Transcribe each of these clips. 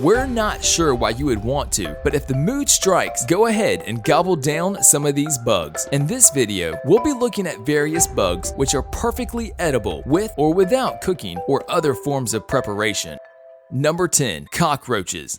We're not sure why you would want to, but if the mood strikes, go ahead and gobble down some of these bugs. In this video, we'll be looking at various bugs which are perfectly edible with or without cooking or other forms of preparation. Number 10. Cockroaches.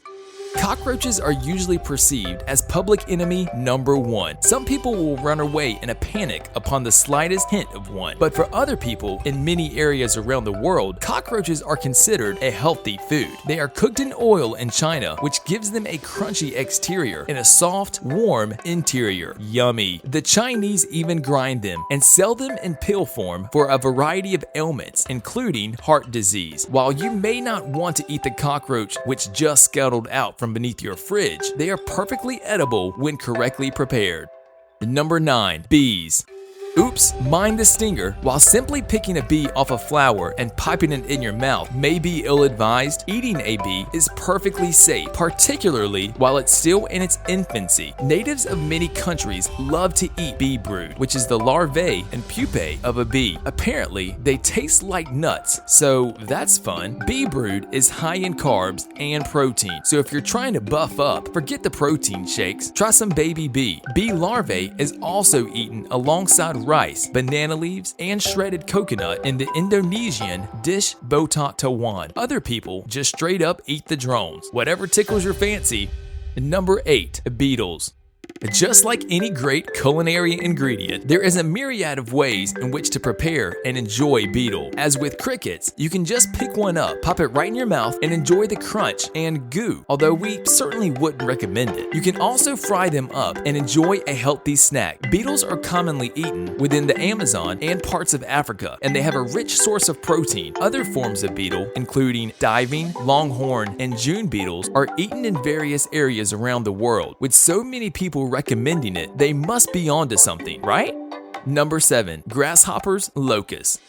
Cockroaches are usually perceived as public enemy number 1. Some people will run away in a panic upon the slightest hint of one, but for other people in many areas around the world, cockroaches are considered a healthy food. They are cooked in oil in China, which gives them a crunchy exterior and a soft, warm interior. Yummy! The Chinese even grind them and sell them in pill form for a variety of ailments, including heart disease. While you may not want to eat the cockroach which just scuttled out from beneath your fridge, they are perfectly edible when correctly prepared. Number 9. Bees. Oops, mind the stinger. While simply picking a bee off a flower and piping it in your mouth may be ill-advised, eating a bee is perfectly safe, particularly while it's still in its infancy. Natives of many countries love to eat bee brood, which is the larvae and pupae of a bee. Apparently, they taste like nuts, so that's fun. Bee brood is high in carbs and protein, so if you're trying to buff up, forget the protein shakes, try some baby bee. Bee larvae is also eaten alongside rice, banana leaves, and shredded coconut in the Indonesian dish botak tawan. Other people just straight up eat the drones. Whatever tickles your fancy. Number 8. Beetles. Just like any great culinary ingredient, there is a myriad of ways in which to prepare and enjoy beetle. As with crickets, you can just pick one up, pop it right in your mouth, and enjoy the crunch and goo, although we certainly wouldn't recommend it. You can also fry them up and enjoy a healthy snack. Beetles are commonly eaten within the Amazon and parts of Africa, and they have a rich source of protein. Other forms of beetle, including diving, longhorn, and June beetles, are eaten in various areas around the world. With so many people recommending it, they must be onto something, right? Number 7. Grasshoppers, locusts.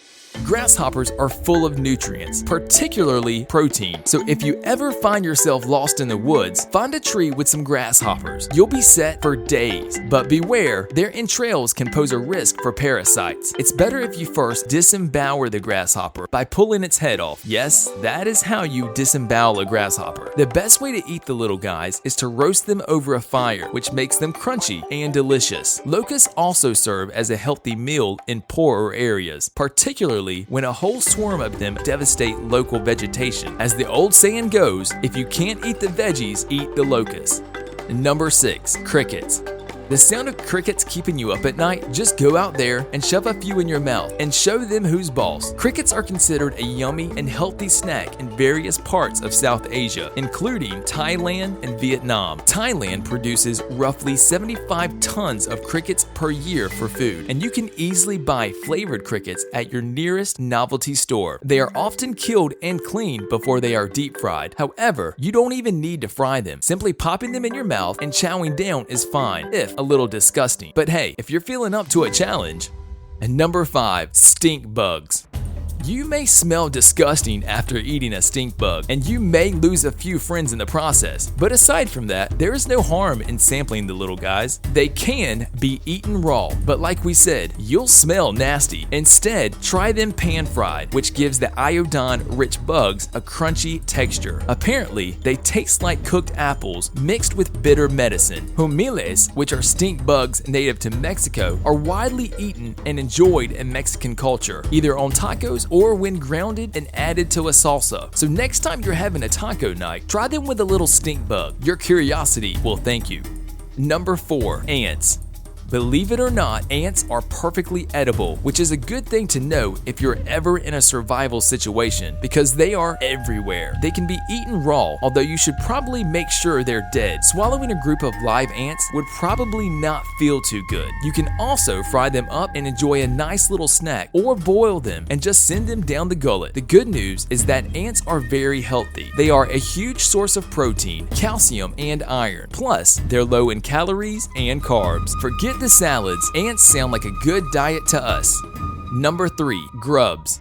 Grasshoppers are full of nutrients, particularly protein. So if you ever find yourself lost in the woods, find a tree with some grasshoppers. You'll be set for days. But beware, their entrails can pose a risk for parasites. It's better if you first disembowel the grasshopper by pulling its head off. Yes, that is how you disembowel a grasshopper. The best way to eat the little guys is to roast them over a fire, which makes them crunchy and delicious. Locusts also serve as a healthy meal in poorer areas, particularly when a whole swarm of them devastate local vegetation. As the old saying goes, if you can't eat the veggies, eat the locusts. Number 6. Crickets. The sound of crickets keeping you up at night? Just go out there and shove a few in your mouth and show them who's boss. Crickets are considered a yummy and healthy snack in various parts of South Asia, including Thailand and Vietnam. Thailand produces roughly 75 tons of crickets per year for food, and you can easily buy flavored crickets at your nearest novelty store. They are often killed and cleaned before they are deep fried. However, you don't even need to fry them. Simply popping them in your mouth and chowing down is fine, if a little disgusting. But hey, if you're feeling up to a challenge. And number 5. Stink bugs. You may smell disgusting after eating a stink bug, and you may lose a few friends in the process. But aside from that, there is no harm in sampling the little guys. They can be eaten raw, but like we said, you'll smell nasty. Instead, try them pan-fried, which gives the iodine-rich bugs a crunchy texture. Apparently, they taste like cooked apples mixed with bitter medicine. Humiles, which are stink bugs native to Mexico, are widely eaten and enjoyed in Mexican culture, either on tacos or when grounded and added to a salsa. So next time you're having a taco night, try them with a little stink bug. Your curiosity will thank you. Number 4. Ants. Believe it or not, ants are perfectly edible, which is a good thing to know if you're ever in a survival situation, because they are everywhere. They can be eaten raw, although you should probably make sure they're dead. Swallowing a group of live ants would probably not feel too good. You can also fry them up and enjoy a nice little snack, or boil them and just send them down the gullet. The good news is that ants are very healthy. They are a huge source of protein, calcium, and iron. Plus, they're low in calories and carbs. Forget the salads, ants sound like a good diet to us. Number 3. Grubs.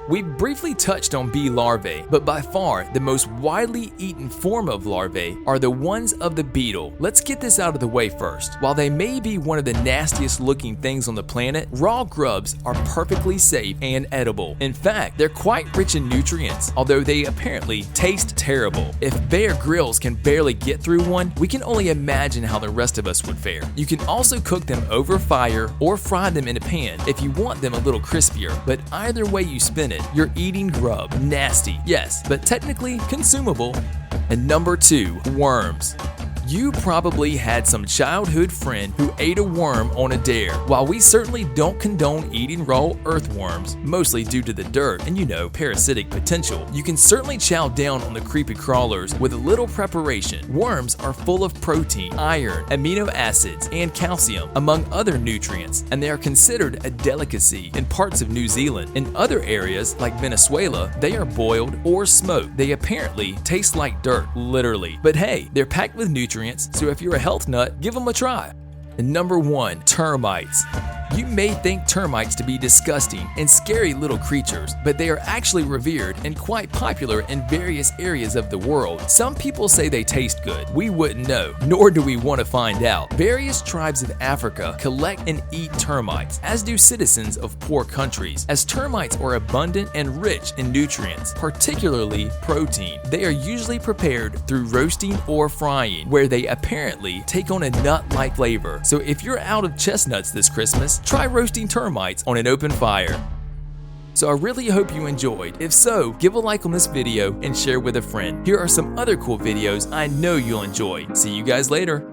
We've briefly touched on bee larvae, but by far the most widely eaten form of larvae are the ones of the beetle. Let's get this out of the way first. While they may be one of the nastiest looking things on the planet, raw grubs are perfectly safe and edible. In fact, they're quite rich in nutrients, although they apparently taste terrible. If Bear Grylls can barely get through one, we can only imagine how the rest of us would fare. You can also cook them over fire or fry them in a pan if you want them a little crispier, but either way you spin it, you're eating grub. Nasty, yes, but technically consumable. And number 2, worms. You probably had some childhood friend who ate a worm on a dare. While we certainly don't condone eating raw earthworms, mostly due to the dirt and parasitic potential, you can certainly chow down on the creepy crawlers with a little preparation. Worms are full of protein, iron, amino acids, and calcium, among other nutrients, and they are considered a delicacy in parts of New Zealand. In other areas, like Venezuela, they are boiled or smoked. They apparently taste like dirt, literally. But hey, they're packed with nutrients, so if you're a health nut, give them a try. And number 1, termites. You may think termites to be disgusting and scary little creatures, but they are actually revered and quite popular in various areas of the world. Some people say they taste good. We wouldn't know, nor do we want to find out. Various tribes of Africa collect and eat termites, as do citizens of poor countries, as termites are abundant and rich in nutrients, particularly protein. They are usually prepared through roasting or frying, where they apparently take on a nut-like flavor. So if you're out of chestnuts this Christmas, try roasting termites on an open fire. So I really hope you enjoyed. If so, give a like on this video and share with a friend. Here are some other cool videos I know you'll enjoy. See you guys later.